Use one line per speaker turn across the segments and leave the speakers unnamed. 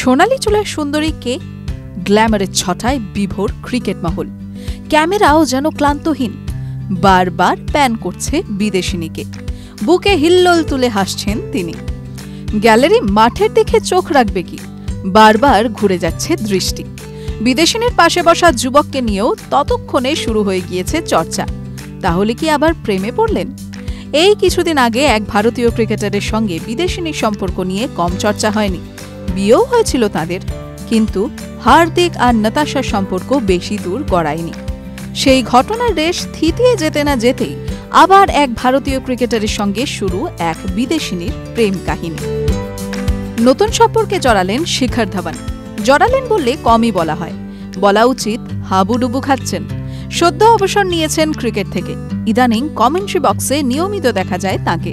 সোনালী চুলের সুন্দরী কে? গ্ল্যামারের ছটায় বিভোর ক্রিকেট মহল, ক্যামেরাও যেন ক্লান্তহীন। বারবার প্যান করছে বিদেশিনীকে, বুকে হিল্লোল তুলে হাসছেন তিনি। গ্যালারি মাঠের দিকে চোখ রাখবে কি? বারবার ঘুরে যাচ্ছে দৃষ্টি। বিদেশিনীর পাশে বসা যুবককে নিয়েও ততক্ষণে শুরু হয়ে গিয়েছে চর্চা। তাহলে কি আবার প্রেমে পড়লেন? এই কিছুদিন আগে এক ভারতীয় ক্রিকেটারের সঙ্গে বিদেশিনীর সম্পর্ক নিয়ে কম চর্চা হয়নি। বিয়েও হয়েছিল তাদের, কিন্তু হার্দিক আর নাতাশার সম্পর্ক বেশি দূর গড়ায়নি। সেই ঘটনার রেশ থিতিয়ে যেতে না যেতেই আবার এক ভারতীয় ক্রিকেটারের সঙ্গে শুরু এক বিদেশিনীর প্রেম কাহিনী। নতুন সম্পর্কে জড়ালেন শিখর ধাওয়ান। জড়ালেন বললে কমই বলা হয়, বলা উচিত হাবুডুবু খাচ্ছেন। সদ্য অবসর নিয়েছেন ক্রিকেট থেকে। ইদানিং কমেন্ট্রি বক্সে নিয়মিত দেখা যায় তাকে।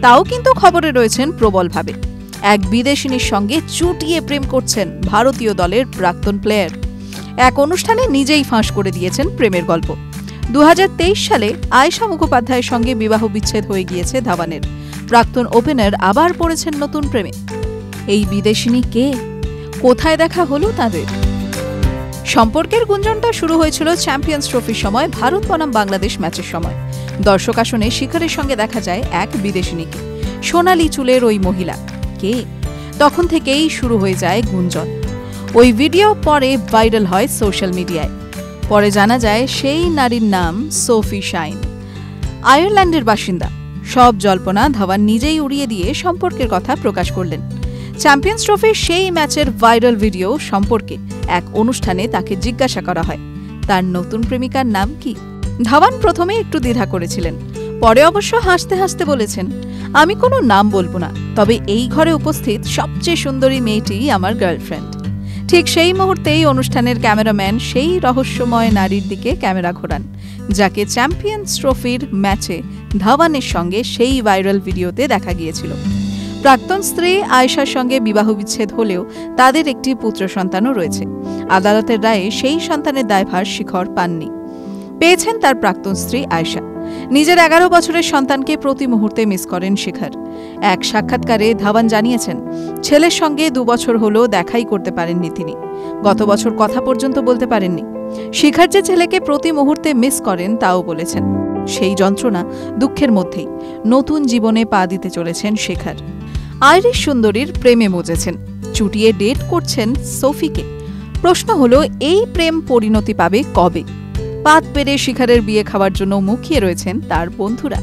তাও কিন্তু খবরে রয়েছেন প্রবলভাবে। এক বিদেশিনীর সঙ্গে চুটিয়ে প্রেম করছেন ভারতীয় দলের প্রাক্তন প্লেয়ার। এক অনুষ্ঠানে নিজেই ফাঁস করে দিয়েছেন প্রেমের গল্প। 2023 সালে আয়েশা মুখোপাধ্যায়ের সঙ্গে বিবাহ বিচ্ছেদ হয়ে গিয়েছে ধাওয়ানের। প্রাক্তন ওপেনার আবার পড়েছেন নতুন প্রেমে। এই বিদেশিনী কে? কোথায় দেখা হলো তাদের? সম্পর্কের গুঞ্জনটা শুরু হয়েছিল চ্যাম্পিয়ন্স ট্রফির সময় ভারত বনাম বাংলাদেশ ম্যাচের সময়। দর্শক আসনে শিখরের সঙ্গে দেখা যায় এক বিদেশিনীকে, সোনালী চুলের ওই মহিলা কে? তখন থেকেই শুরু হয়ে যায় গুঞ্জন। ওই ভিডিও পরে ভাইরাল হয় সোশ্যাল মিডিয়ায়। পরে জানা যায় সেই নারীর নাম সোফি শাইন, আয়ারল্যান্ডের বাসিন্দা। সব জল্পনা ধাওয়ান নিজেই উড়িয়ে দিয়ে সম্পর্কের কথা প্রকাশ করলেন। চ্যাম্পিয়ন্স ট্রফির সেই ম্যাচের ভাইরাল ভিডিও সম্পর্কে এক অনুষ্ঠানে তাকে জিজ্ঞাসা করা হয় তার নতুন প্রেমিকার নাম কি। ধাওয়ান প্রথমে একটু দ্বিধা করেছিলেন, পরে অবশ্য হাসতে হাসতে বলেছেন, আমি কোনো নাম বলবো না, তবে এই ঘরে উপস্থিত সবচেয়ে সুন্দরী মেয়েটি আমার গার্লফ্রেন্ড। ঠিক সেই মুহূর্তেই অনুষ্ঠানের ক্যামেরাম্যান সেই রহস্যময় নারীর দিকে ক্যামেরা ঘোরান, যাকে চ্যাম্পিয়ন্স ট্রফির ম্যাচে ধাওয়ানের সঙ্গে সেই ভাইরাল ভিডিওতে দেখা গিয়েছিল। প্রাক্তন স্ত্রী আয়েশার সঙ্গে বিবাহ বিচ্ছেদ হলেও তাদের একটি পুত্র সন্তানও রয়েছে। আদালতের রায়ে সেই সন্তানের দায়ভার শিখর পাননি, পেয়েছেন তার প্রাক্তন স্ত্রী আয়েশা। নিজের 11 বছরের সন্তানকে প্রতি মুহূর্তে মিস করেন শিখর। এক সাক্ষাৎকারে ধাওয়ান জানিয়েছেন, ছেলের সঙ্গে 2 বছর হলেও দেখাই করতে পারেননি তিনি। গত বছর কথা পর্যন্ত বলতে পারেননি। শিখর যে ছেলেকে প্রতি মুহূর্তে মিস করেন তাও বলেছেন। সেই যন্ত্রণা দুঃখের মধ্যেই নতুন জীবনে পা দিতে চলেছেন শিখর। আইরিশ সুন্দরীর প্রেমে মজেছেন, চুটিয়ে ডেট করছেন সোফিকে। প্রশ্ন হলো, এই প্রেম পরিণতি পাবে কবে? পাত পেরে শিখরের বিয়ে খাওয়ার জন্য মুখিয়ে রয়েছেন তার বন্ধুরা।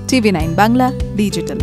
TV9 Bangla digital.